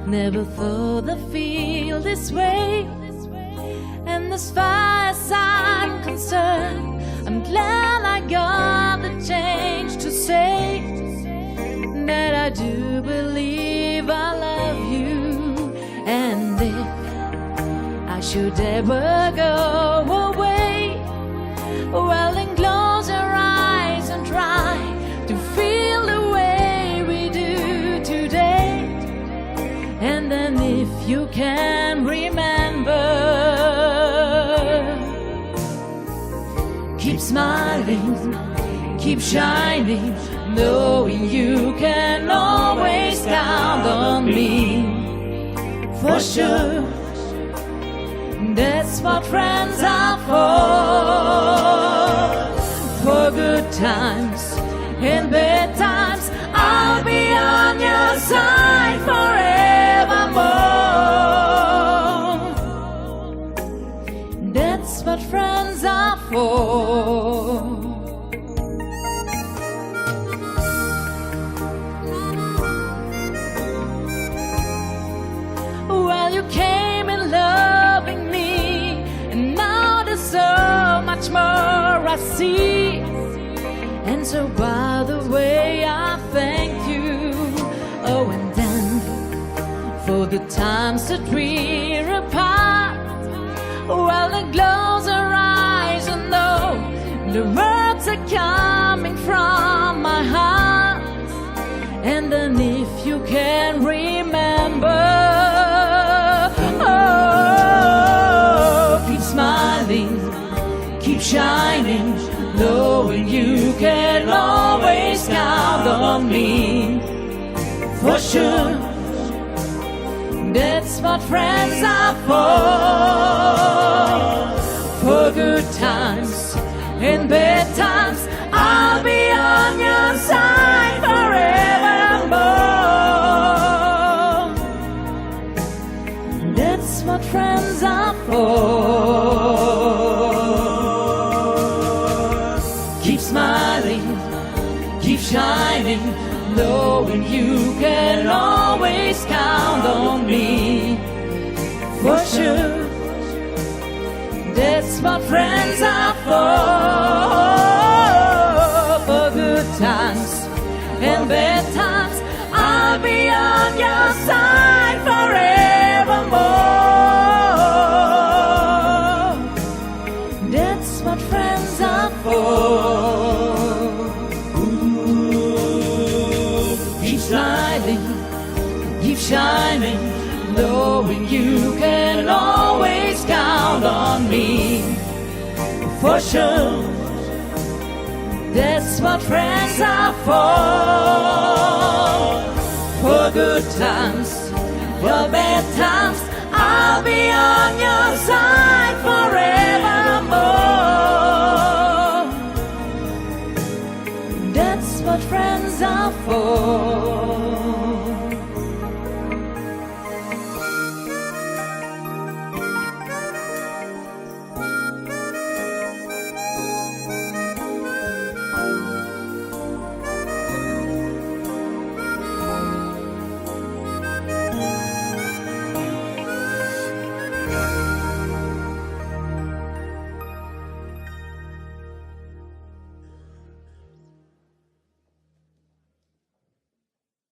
Never thought I'd feel this way. And as far as I'm concerned, I'm glad I got the chance to say that I do believe I love you. And if I should ever go away, well, then close your eyes and try to feel the way we do today. And then if you can remember, keep smiling, keep shining, knowing you can always count on me. For sure, that's what friends are for good times and bad times. I'll be on your side forevermore. That's what friends are for. Well, you came in loving me, and now there's so much more I see. And so by the way, I thank you. Oh, and then for the times that we're apart, well, then close your eyes and know the words are coming from my heart. And then if you can remember, oh, keep smiling, keep shining, knowing you can always count on me. For sure, that's what friends are for good times and bad times. I'll be on your side forevermore. That's what friends are for. Keep smiling, keep shining, knowing you can always count on me. For sure, that's what friends are for good times and bad times. I'll be on your side forevermore. That's what friends are for. Keep smiling, keep shining, knowing you can always count on me. For sure, that's what friends are for good times, for bad times. I'll be on your side